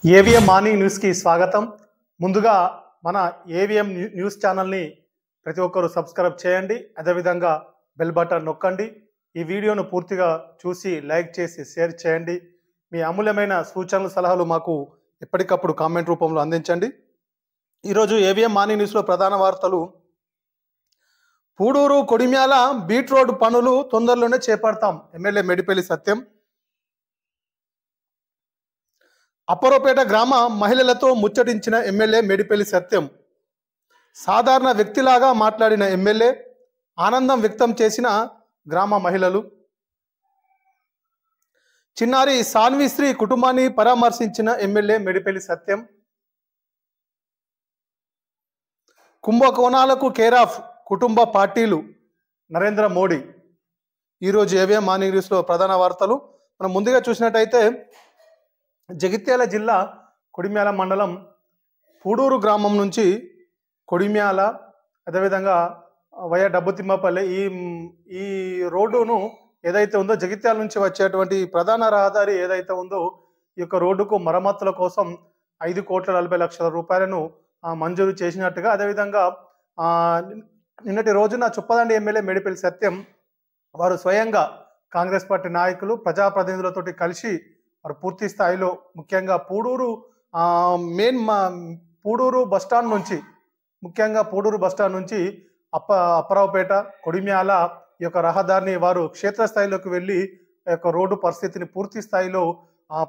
AVM morning న్యూస్కి స్వాగతం. ముందుగా మన ఏవిఎం న్యూస్ ఛానల్ని ప్రతి ఒక్కరూ సబ్స్క్రైబ్ చేయండి. అదేవిధంగా బెల్ బటన్ నొక్కండి. ఈ వీడియోను పూర్తిగా చూసి లైక్ చేసి షేర్ చేయండి. మీ అమూల్యమైన సూచనలు సలహాలు మాకు ఎప్పటికప్పుడు కామెంట్ రూపంలో అందించండి. ఈరోజు ఏవిఎం మార్నింగ్ న్యూస్లో ప్రధాన వార్తలు: పూడూరు కొడిమ్యాల బీట్ రోడ్ పనులు తొందరలోనే చేపడతాం, ఎమ్మెల్యే మేడిపల్లి సత్యం. అప్పరోపేట గ్రామ మహిళలతో ముచ్చటించిన ఎమ్మెల్యే మేడిపల్లి సత్యం. సాధారణ వ్యక్తిలాగా మాట్లాడిన ఎమ్మెల్యే, ఆనందం వ్యక్తం చేసిన గ్రామ మహిళలు. చిన్నారి సాన్విశ్రీ కుటుంబాన్ని పరామర్శించిన ఎమ్మెల్యే మేడిపల్లి సత్యం. కుంభకోణాలకు కేరాఫ్ కుటుంబ పార్టీలు, నరేంద్ర మోడీ. ఈరోజు ఏవిఎం మార్నింగ్ న్యూస్లో ప్రధాన వార్తలు. మనం ముందుగా చూసినట్టయితే జగిత్యాల జిల్లా కొడిమ్యాల మండలం పూడూరు గ్రామం నుంచి కొడిమ్యాల, అదేవిధంగా వయ డబ్బుతిమ్మపల్లి ఈ రోడ్డును ఏదైతే ఉందో, జగిత్యాల నుంచి వచ్చేటువంటి ప్రధాన రహదారి ఏదైతే ఉందో, ఈ యొక్క రోడ్డుకు మరమ్మతుల కోసం 5,40,00,000 రూపాయలను మంజూరు చేసినట్టుగా, అదేవిధంగా నిన్నటి రోజున చొప్పదండి ఎమ్మెల్యే మేడిపల్లి సత్యం వారు స్వయంగా కాంగ్రెస్ పార్టీ నాయకులు, ప్రజాప్రతినిధులతోటి కలిసి వారు పూర్తి స్థాయిలో, ముఖ్యంగా పూడూరు పూడూరు బస్టాండ్ నుంచి, ముఖ్యంగా పూడూరు బస్టాండ్ నుంచి అప్పరావుపేట, కొడిమ్యాల ఈ యొక్క రహదారిని వారు క్షేత్రస్థాయిలోకి వెళ్ళి ఈ యొక్క రోడ్డు పరిస్థితిని పూర్తి స్థాయిలో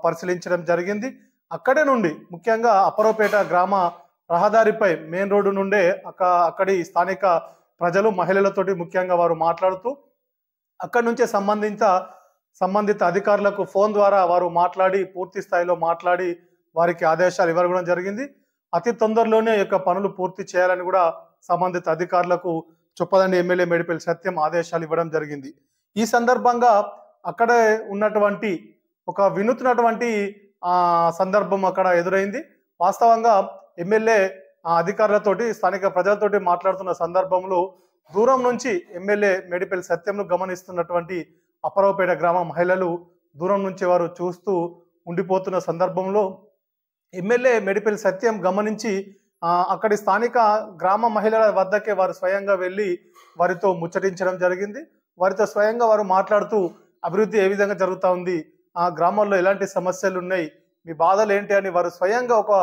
పరిశీలించడం జరిగింది. అక్కడే నుండి ముఖ్యంగా అప్పరావుపేట గ్రామ రహదారిపై మెయిన్ రోడ్డు నుండే అక్కడి స్థానిక ప్రజలు, మహిళలతోటి ముఖ్యంగా వారు మాట్లాడుతూ, అక్కడి నుంచే సంబంధిత అధికారులకు ఫోన్ ద్వారా వారు మాట్లాడి, పూర్తి స్థాయిలో మాట్లాడి వారికి ఆదేశాలు ఇవ్వడం జరిగింది. అతి తొందరలోనే ఈ యొక్క పనులు పూర్తి చేయాలని కూడా సంబంధిత అధికారులకు చొప్పదండి ఎమ్మెల్యే మేడిపల్లి సత్యం ఆదేశాలు ఇవ్వడం జరిగింది. ఈ సందర్భంగా అక్కడే ఉన్నటువంటి ఒక వినూత్నటువంటి సందర్భం అక్కడ ఎదురైంది. వాస్తవంగా ఎమ్మెల్యే అధికారులతోటి, స్థానిక ప్రజలతోటి మాట్లాడుతున్న సందర్భంలో దూరం నుంచి ఎమ్మెల్యే మేడిపల్లి సత్యంను గమనిస్తున్నటువంటి అప్పరావుపేట గ్రామ మహిళలు దూరం నుంచి వారు చూస్తూ ఉండిపోతున్న సందర్భంలో ఎమ్మెల్యే మేడిపల్లి సత్యం గమనించి అక్కడి స్థానిక గ్రామ మహిళల వద్దకే వారు స్వయంగా వెళ్ళి వారితో ముచ్చటించడం జరిగింది. వారితో స్వయంగా వారు మాట్లాడుతూ, అభివృద్ధి ఏ విధంగా జరుగుతూ ఉంది, ఆ గ్రామంలో ఎలాంటి సమస్యలు ఉన్నాయి, మీ బాధలు ఏంటి అని వారు స్వయంగా ఒక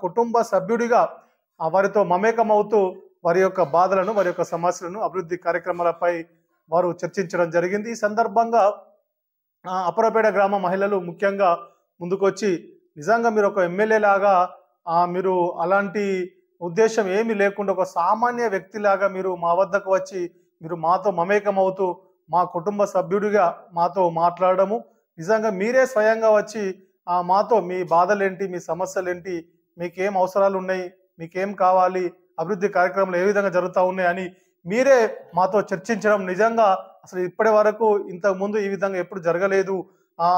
కుటుంబ సభ్యుడిగా వారితో మమేకమవుతూ వారి యొక్క బాధలను, వారి యొక్క సమస్యలను, అభివృద్ధి కార్యక్రమాలపై వారు చర్చించడం జరిగింది. ఈ సందర్భంగా అప్పరావుపేట గ్రామ మహిళలు ముఖ్యంగా ముందుకొచ్చి, నిజంగా మీరు ఒక ఎమ్మెల్యే లాగా, మీరు అలాంటి ఉద్దేశం ఏమీ లేకుండా ఒక సామాన్య వ్యక్తిలాగా మీరు మా వద్దకు వచ్చి మీరు మాతో మమేకమవుతూ మా కుటుంబ సభ్యుడిగా మాతో మాట్లాడము, నిజంగా మీరే స్వయంగా వచ్చి మాతో మీ బాధలేంటి, మీ సమస్యలేంటి, మీకేం అవసరాలు ఉన్నాయి, మీకేం కావాలి, అభివృద్ధి కార్యక్రమాలు ఏ విధంగా జరుగుతూ ఉన్నాయి అని మీరే మాతో చర్చించడం నిజంగా అసలు ఇప్పటి వరకు ఇంతకుముందు ఈ విధంగా ఎప్పుడు జరగలేదు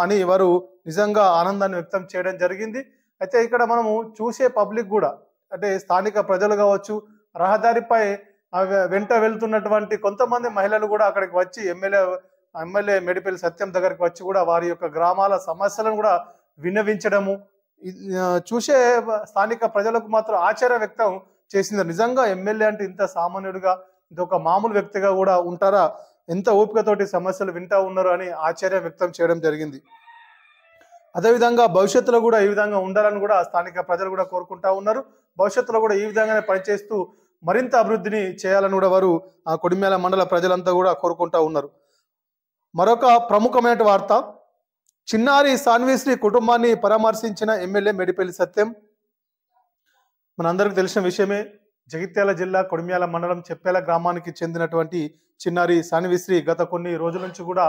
అని వారు నిజంగా ఆనందాన్ని వ్యక్తం చేయడం జరిగింది. అయితే ఇక్కడ మనము చూసే పబ్లిక్ కూడా, అంటే స్థానిక ప్రజలు కావచ్చు, రహదారిపై వెంట వెళ్తున్నటువంటి కొంతమంది మహిళలు కూడా అక్కడికి వచ్చి ఎమ్మెల్యే మేడిపల్లి సత్యం దగ్గరికి వచ్చి కూడా వారి యొక్క గ్రామాల సమస్యలను కూడా విన్నవించడము చూసే స్థానిక ప్రజలకు మాత్రం ఆశ్చర్యం వ్యక్తం చేసింది. నిజంగా ఎమ్మెల్యే అంటే ఇంత సామాన్యుడిగా, ఇంత ఒక మామూలు వ్యక్తిగా కూడా ఉంటారా, ఎంత ఓపికతోటి సమస్యలు వింటూ ఉన్నారు అని ఆశ్చర్యం వ్యక్తం చేయడం జరిగింది. అదేవిధంగా భవిష్యత్తులో కూడా ఈ విధంగా ఉండాలని కూడా స్థానిక ప్రజలు కూడా కోరుకుంటా ఉన్నారు. భవిష్యత్తులో కూడా ఈ విధంగానే పనిచేస్తూ మరింత అభివృద్ధిని చేయాలని కూడా వారు కొడిమ్యాల మండల ప్రజలంతా కూడా కోరుకుంటా ఉన్నారు. మరొక ప్రముఖమైన వార్త: చిన్నారి సాన్విశ్రీ కుటుంబాన్ని పరామర్శించిన ఎమ్మెల్యే మేడిపల్లి సత్యం. మనందరికీ తెలిసిన విషయమే, జగిత్యాల జిల్లా కొడిమ్యాల మండలం చెప్పేల గ్రామానికి చెందినటువంటి చిన్నారి సాన్విశ్రీ గత కొన్ని రోజుల నుంచి కూడా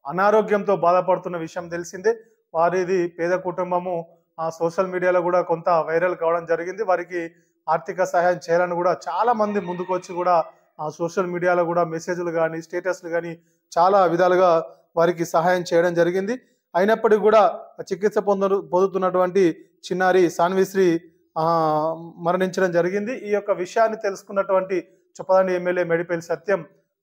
అనారోగ్యంతో బాధపడుతున్న విషయం తెలిసిందే. వారిది పేద కుటుంబము, సోషల్ మీడియాలో కూడా కొంత వైరల్ కావడం జరిగింది. వారికి ఆర్థిక సహాయం చేయాలని కూడా చాలా మంది ముందుకు వచ్చి కూడా సోషల్ మీడియాలో కూడా మెసేజ్లు కానీ, స్టేటస్లు కానీ చాలా విధాలుగా వారికి సహాయం చేయడం జరిగింది. అయినప్పటికీ కూడా చికిత్స పొందుతున్నటువంటి చిన్నారి సాన్విశ్రీ మరణించడం జరిగింది. ఈ యొక్క విషయాన్ని తెలుసుకున్నటువంటి చొప్పదండి ఎమ్మెల్యే మేడిపల్లి సత్యం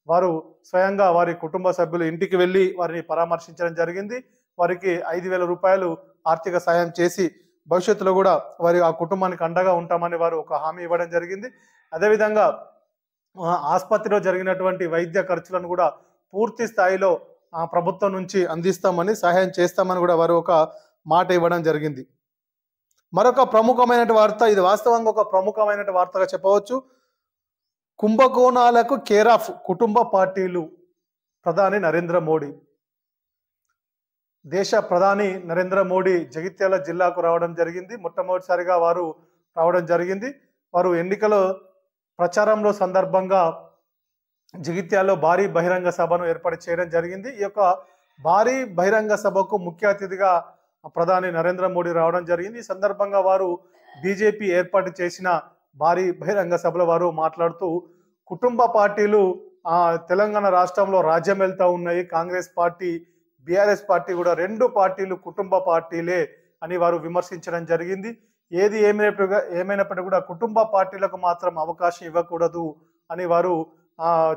వారు స్వయంగా వారి కుటుంబ సభ్యులు ఇంటికి వెళ్ళి వారిని పరామర్శించడం జరిగింది. వారికి 5,000 రూపాయలు ఆర్థిక సాయం చేసి భవిష్యత్తులో కూడా వారి ఆ కుటుంబానికి అండగా ఉంటామని వారు ఒక హామీ ఇవ్వడం జరిగింది. అదేవిధంగా ఆసుపత్రిలో జరిగినటువంటి వైద్య ఖర్చులను కూడా పూర్తి స్థాయిలో ప్రభుత్వం నుంచి అందిస్తామని, సహాయం చేస్తామని కూడా వారు ఒక మాట ఇవ్వడం జరిగింది. మరొక ప్రముఖమైన వార్త, ఇది వాస్తవంగా ఒక ప్రముఖమైన వార్తగా చెప్పవచ్చు. కుంభకోణాలకు కేర్ ఆఫ్ కుటుంబ పార్టీలు. ప్రధాని నరేంద్ర మోడీ, దేశ ప్రధాని నరేంద్ర మోడీ జగిత్యాల జిల్లాకు రావడం జరిగింది. మొట్టమొదటిసారిగా వారు రావడం జరిగింది. వారు ఎన్నికల ప్రచారంలో సందర్భంగా జగిత్యాలలో భారీ బహిరంగ సభను ఏర్పాటు చేయడం జరిగింది. ఈ యొక్క భారీ బహిరంగ సభకు ముఖ్య అతిథిగా ప్రధాని నరేంద్ర మోడీ రావడం జరిగింది. ఈ సందర్భంగా వారు బీజేపీ ఏర్పాటు చేసిన భారీ బహిరంగ సభలో వారు మాట్లాడుతూ కుటుంబ పార్టీలు తెలంగాణ రాష్ట్రంలో రాజ్యం వెళ్తూ ఉన్నాయి. కాంగ్రెస్ పార్టీ, బీఆర్ఎస్ పార్టీ కూడా 2 పార్టీలు కుటుంబ పార్టీలే అని వారు విమర్శించడం జరిగింది. ఏది ఏమైనప్పటికీ కూడా కుటుంబ పార్టీలకు మాత్రం అవకాశం ఇవ్వకూడదు అని వారు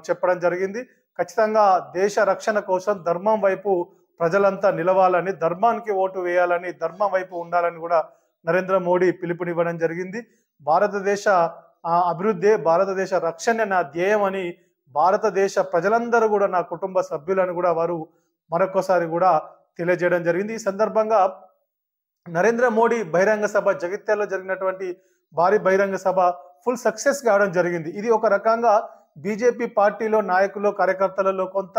చెప్పడం జరిగింది. ఖచ్చితంగా దేశ రక్షణ కోసం ధర్మం వైపు ప్రజలంతా నిలవాలని, ధర్మానికి ఓటు వేయాలని, ధర్మం వైపు ఉండాలని కూడా నరేంద్ర మోడీ పిలుపునివ్వడం జరిగింది. భారతదేశ అభివృద్ధి, భారతదేశ రక్షణ నా ధ్యేయం అని, భారతదేశ ప్రజలందరూ కూడా నా కుటుంబ సభ్యులను కూడా వారు మరొకసారి కూడా తెలియజేయడం జరిగింది. ఈ సందర్భంగా నరేంద్ర మోడీ బహిరంగ సభ, జగిత్యాలలో జరిగినటువంటి భారీ బహిరంగ సభ ఫుల్ సక్సెస్ కావడం జరిగింది. ఇది ఒక రకంగా బీజేపీ పార్టీలో నాయకులు, కార్యకర్తలలో కొంత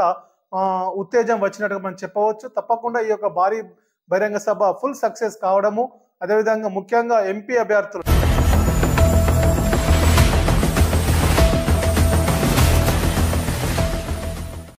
ఉత్తేజం వచ్చినట్టుగా మనం చెప్పవచ్చు. తప్పకుండా ఈ యొక్క భారీ బహిరంగ సభ ఫుల్ సక్సెస్ కావడము, అదేవిధంగా ముఖ్యంగా ఎంపీ అభ్యర్థులు